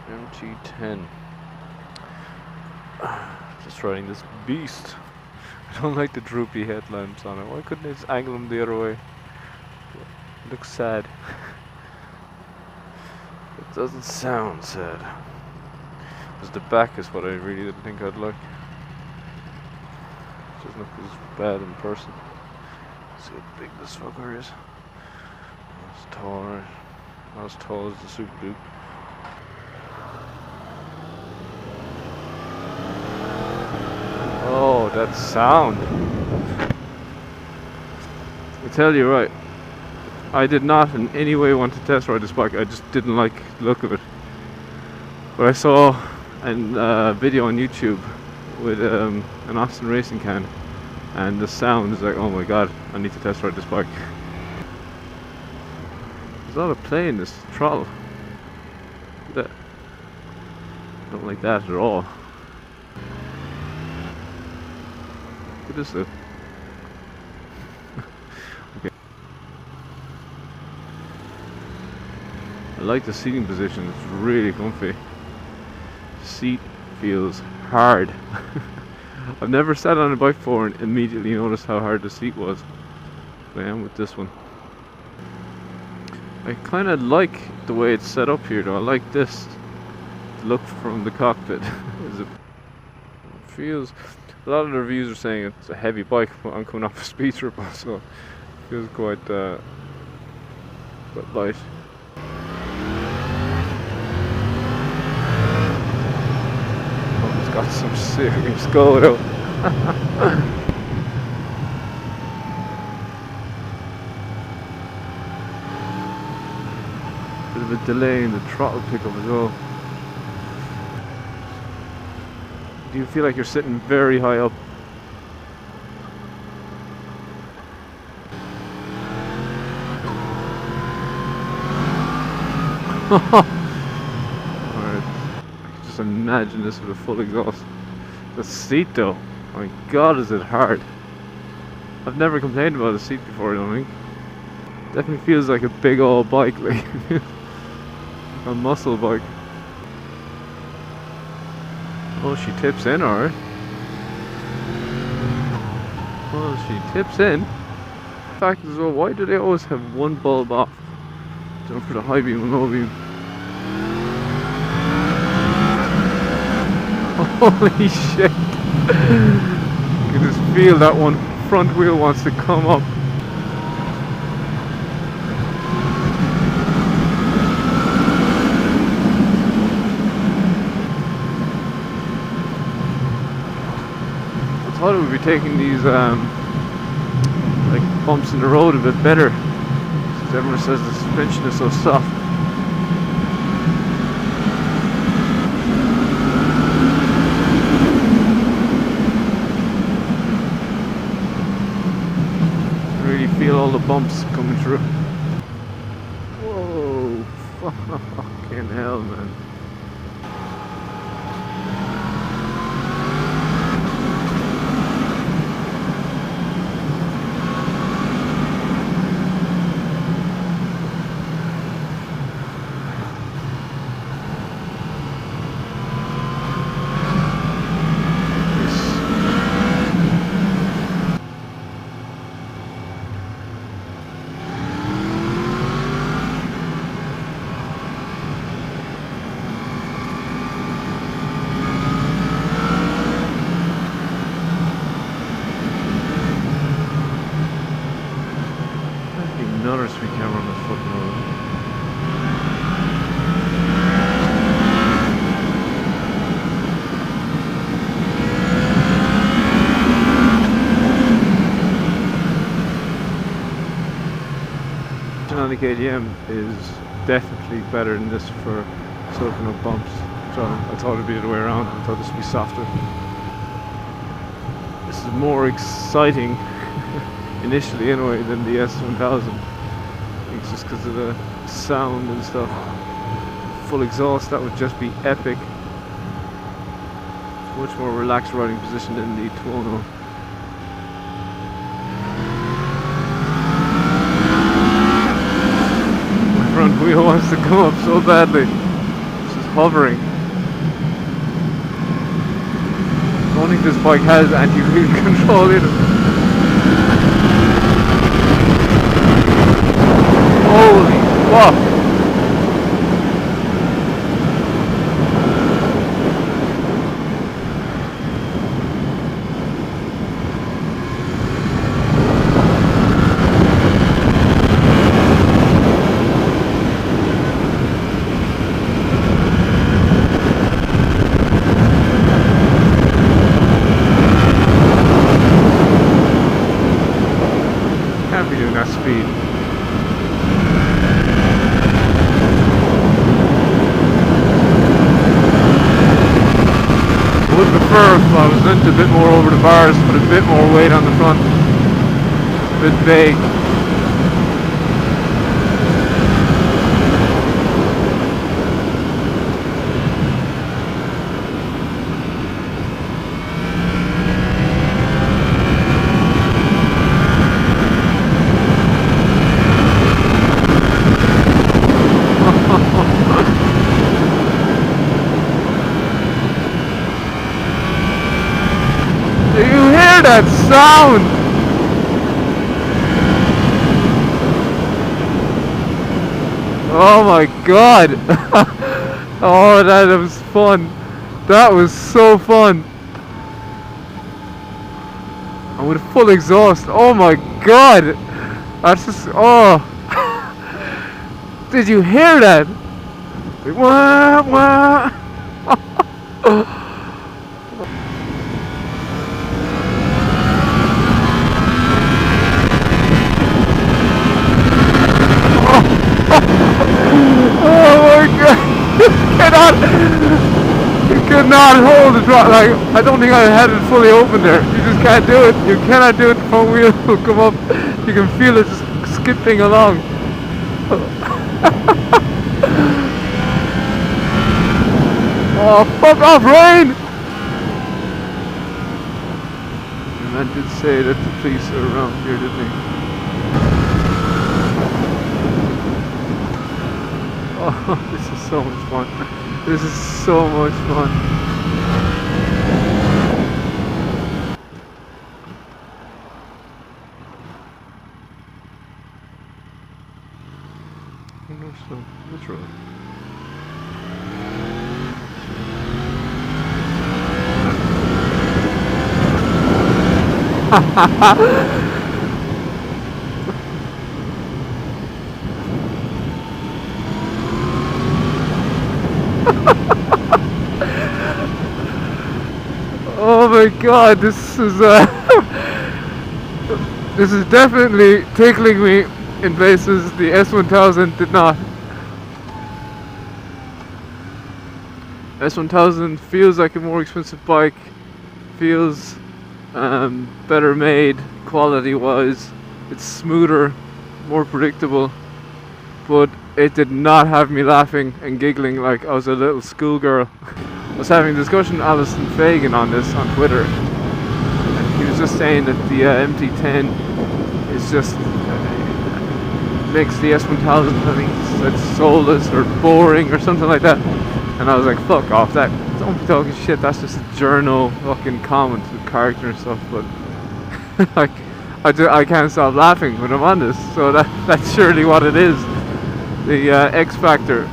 MT10. Just riding this beast. I don't like the droopy headlamps on it. Why couldn't they just angle them the other way? It looks sad. It doesn't sound sad. Because the back is what I really didn't think I'd like. It doesn't look as bad in person. See how big this fucker is. It's tall, right? Not as tall as the Super Duke. Oh, that sound! I tell you, right, I did not in any way want to test ride this bike. I just didn't like the look of it. But I saw a video on YouTube with an Austin racing can, and the sound is like, oh my god, I need to test ride this bike. There's a lot of play in this throttle. Look at that. I don't like that at all. Look at this though. Okay. I like the seating position, it's really comfy. Seat feels hard. I've never sat on a bike before and immediately noticed how hard the seat was. But I am with this one. I kind of like the way it's set up here though. I like this look from the cockpit. It feels, a lot of the reviews are saying it's a heavy bike, but I'm coming off a speed trip, so it feels quite light. Oh, it's got some serious go though. Bit of a delay in the throttle pickup as well. Do you feel like you're sitting very high up? Alright, I can just imagine this with a full exhaust. The seat though, my god is it hard. I've never complained about a seat before, I don't think. Definitely feels like a big old bike, like a muscle bike. Oh, she tips in, alright. Oh, she tips in. In fact as well, why do they always have one bulb off? Don't for the high beam and low beam. Holy shit! You can just feel that one front wheel wants to come up. I thought it would be taking these like bumps in the road a bit better, because everyone says the suspension is so soft. Really feel all the bumps coming through. Whoa, fucking hell, man. Another speed camera on this fucking road. On the KTM is definitely better than this for soaking up bumps. So I thought it'd be the other way around. I thought this would be softer. This is more exciting initially anyway than the S1000. It's just because of the sound and stuff. Full exhaust, that would just be epic. Much more relaxed riding position than the Tuono. My front wheel wants to come up so badly. This is hovering. I don't think this bike has anti-wheel control either. Holy fuck! Can't be doing that speed. I would prefer if I was into a bit more over the bars, put a bit more weight on the front. A bit vague. Do you hear that sound? Oh my god! Oh, that was fun. That was so fun. And with full exhaust. Oh my god! That's just, oh. Did you hear that? Wah, wah. Oh my god! You cannot hold the throttle. Like, I don't think I had it fully open there. You just can't do it. You cannot do it. The front wheel will come up. You can feel it just skipping along. Oh, fuck off, Rain! The man did say that the police are around here, didn't he? Oh, this is so much fun. This is so much fun. Which road? Oh my god, this is this is definitely tickling me in places the S1000 did not. S1000 feels like a more expensive bike, feels better made quality wise, it's smoother, more predictable, but it did not have me laughing and giggling like I was a little schoolgirl. I was having a discussion with Alison Fagan on this on Twitter, and he was just saying that the MT10 is just makes the S1000, I think it's soulless or boring or something like that. And I was like, fuck off, that, don't be talking shit, that's just a journal fucking comment with character and stuff. But like, I can't stop laughing when I'm on this, so that's surely what it is. The X Factor.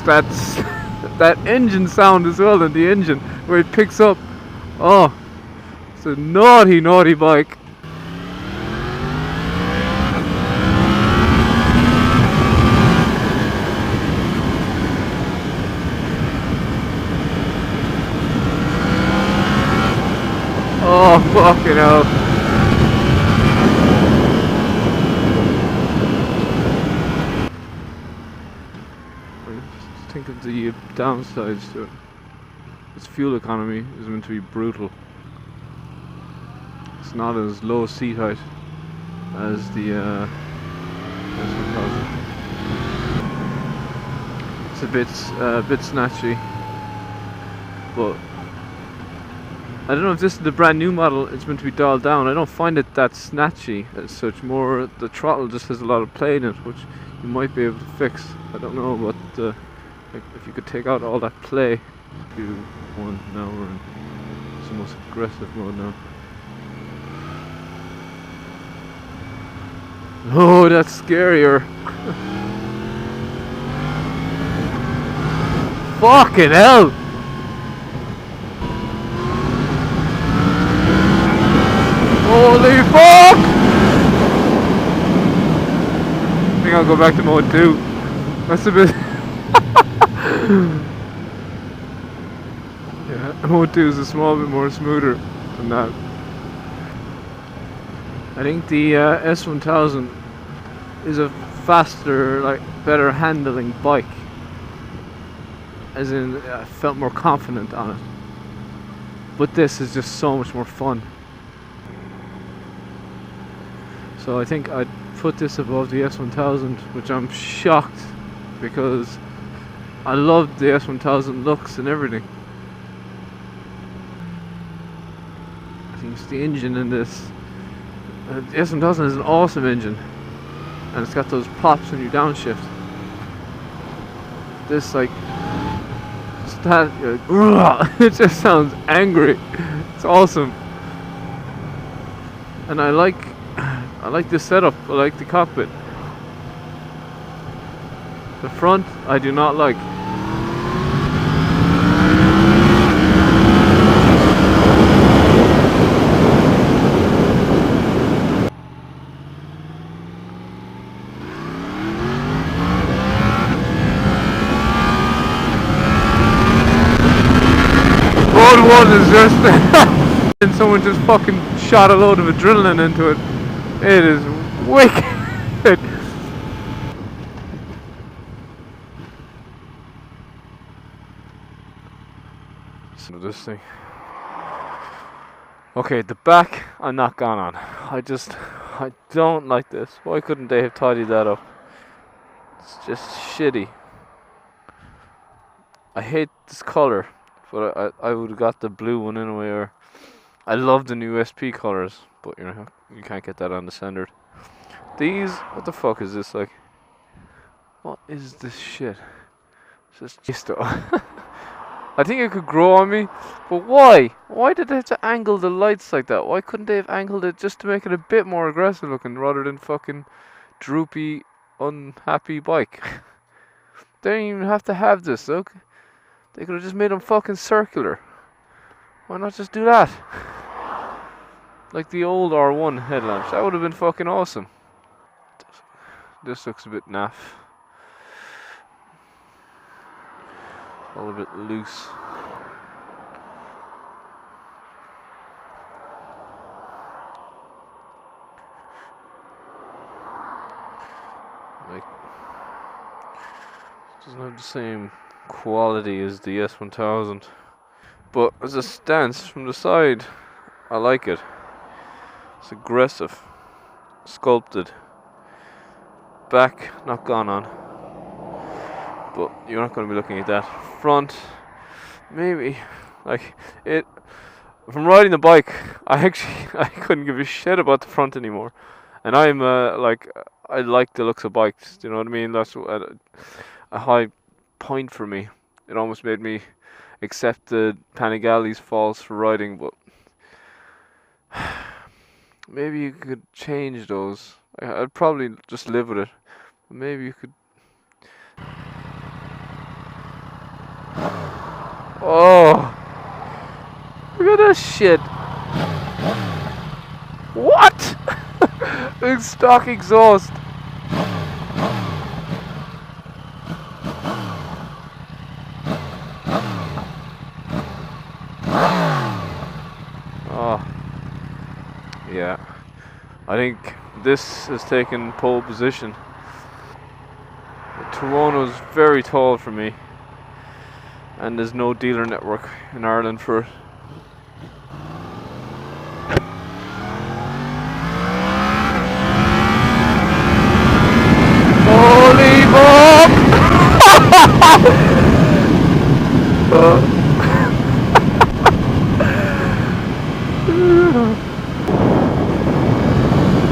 That's that engine sound as well, and the engine where it picks up. Oh, it's a naughty, naughty bike. Oh, fucking hell. Think of the downsides to it. Its fuel economy is meant to be brutal. It's not as low seat height as the S1000. It's a bit snatchy, but I don't know if this is the brand new model. It's meant to be dialed down. I don't find it that snatchy as such. More the throttle just has a lot of play in it, which you might be able to fix. I don't know, but like if you could take out all that play. 2, 1, now we're in the most aggressive mode now. Oh, that's scarier. Fucking hell! Holy fuck! I think I'll go back to mode 2. That's a bit... yeah, mode 2 is a small bit more smoother than that. I think the S1000 is a faster, like, better handling bike. As in, I felt more confident on it. But this is just so much more fun. So I think I'd put this above the S1000, which I'm shocked because I love the S1000 looks and everything. I think it's the engine in this. The S1000 is an awesome engine, and it's got those pops when you downshift. This, like, that, it just sounds angry. It's awesome, and I like this setup. I like the cockpit. The front, I do not like. Mode 1 is just and someone just fucking shot a load of adrenaline into it. It is wicked. Listen to this thing. Okay, the back I'm not gone on. I don't like this. Why couldn't they have tidied that up? It's just shitty. I hate this color. But I would have got the blue one anyway, or I love the new SP colors, but you know you can't get that on the standard. These, what the fuck is this like? What is this shit? It's just I think it could grow on me, but why? Why did they have to angle the lights like that? Why couldn't they have angled it just to make it a bit more aggressive looking rather than fucking droopy, unhappy bike? They don't even have to have this, look. They could have just made them fucking circular. Why not just do that? Like the old R1 headlamps. That would have been fucking awesome. This looks a bit naff. All a bit loose. Like, it doesn't have the same quality as the S1000, but as a stance from the side, I like it. It's aggressive, sculpted. Back, not gone on, but you're not going to be looking at that. Front, maybe, like it. From riding the bike, I couldn't give a shit about the front anymore, and I'm like, I like the looks of bikes. Do you know what I mean? That's a high point for me. It almost made me accept the Panigales falls for riding, but maybe you could change those. I'd probably just live with it. Maybe you could. Oh, look at this shit. What? Big stock exhaust. Oh, yeah. I think this has taken pole position. The Toronto's very tall for me, and there's no dealer network in Ireland for it. Holy fuck!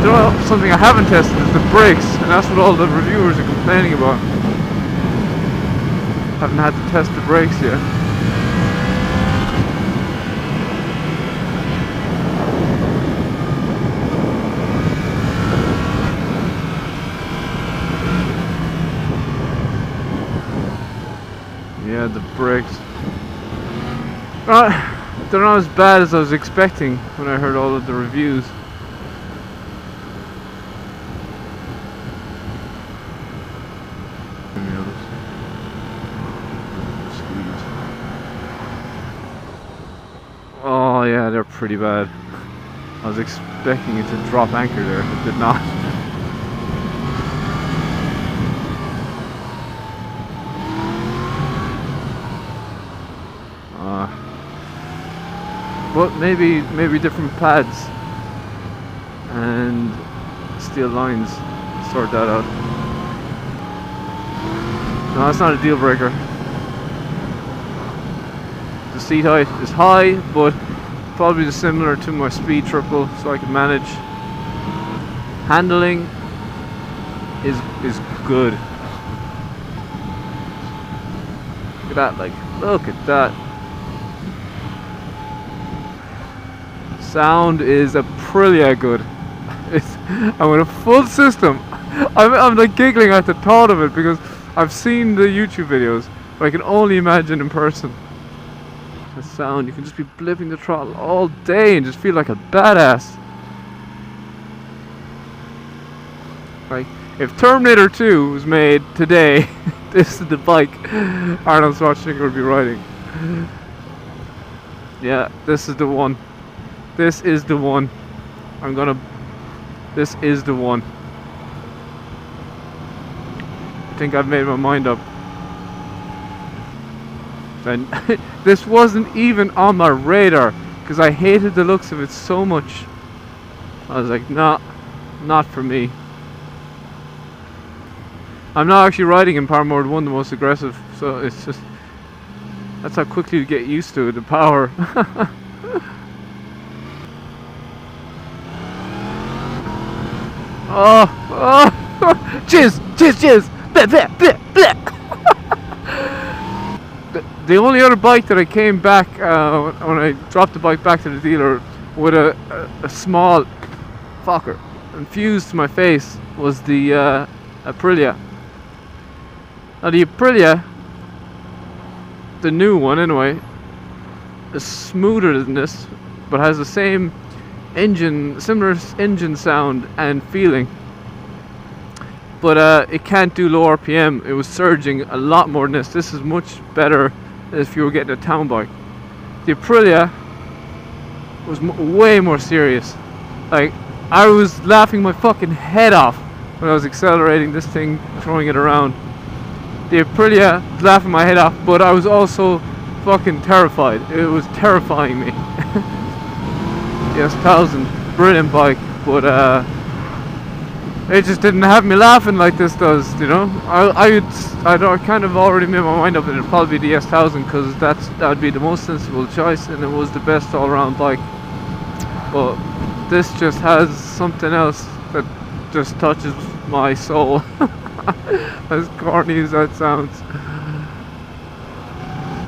You know, something I haven't tested is the brakes. and that's what all the reviewers are complaining about. Haven't had to test the brakes yet. Yeah, the brakes. They're not as bad as I was expecting when I heard all of the reviews. Oh yeah, they're pretty bad. I was expecting it to drop anchor there, it did not. But maybe different pads and steel lines sort that out. No, that's not a deal breaker. The seat height is high, but probably similar to my speed triple, so I can manage. Handling is good. Look at that, like, look at that. Sound is Aprilia good. And with a full system, I'm like giggling at the thought of it because I've seen the YouTube videos, but I can only imagine in person. The sound, you can just be blipping the throttle all day and just feel like a badass. Like, if Terminator 2 was made today, this is the bike Arnold Schwarzenegger would be riding. Yeah, this is the one. This is the one. This is the one. I think I've made my mind up. And this wasn't even on my radar because I hated the looks of it so much. I was like, nah, not for me. I'm not actually riding in Power Mode 1 the most aggressive, so it's just, that's how quickly you get used to it, the power. Oh, cheers, bleh, bleh, bleh, bleh. The only other bike that I came back when I dropped the bike back to the dealer with a small fucker and fused to my face was the Aprilia. Now the Aprilia, the new one anyway, is smoother than this, but has the same engine, similar engine sound and feeling, but it can't do low RPM. It was surging a lot more than this. This is much better if you were getting a town bike. The Aprilia was way more serious. Like, I was laughing my fucking head off when I was accelerating this thing, throwing it around. The Aprilia was laughing my head off, but I was also fucking terrified. It was terrifying me. The S1000, brilliant bike, but it just didn't have me laughing like this does, you know. I kind of already made my mind up that it'd probably be the S1000 because that would be the most sensible choice, and it was the best all-around bike. But this just has something else that just touches my soul. As corny as that sounds.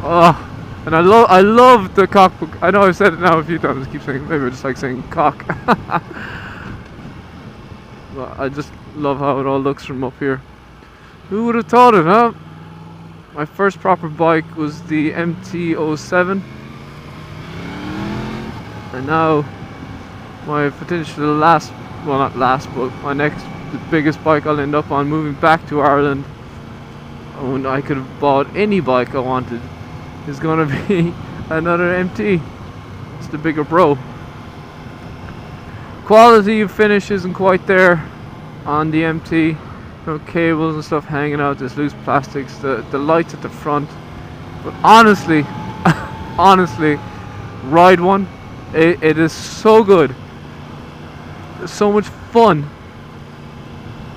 Oh, and I love the cockpit. I know I've said it now a few times. I keep saying, maybe I just like saying cock. But I just love how it all looks from up here. Who would have thought it, huh? My first proper bike was the MT-07, and now my potential last, well not last, but my next, the biggest bike I'll end up on moving back to Ireland, when I could have bought any bike I wanted, is gonna be another MT. It's the bigger bro. Quality of finish isn't quite there on the MT. No cables and stuff hanging out, there's loose plastics, the lights at the front. But honestly, honestly, ride one. It is so good. It's so much fun.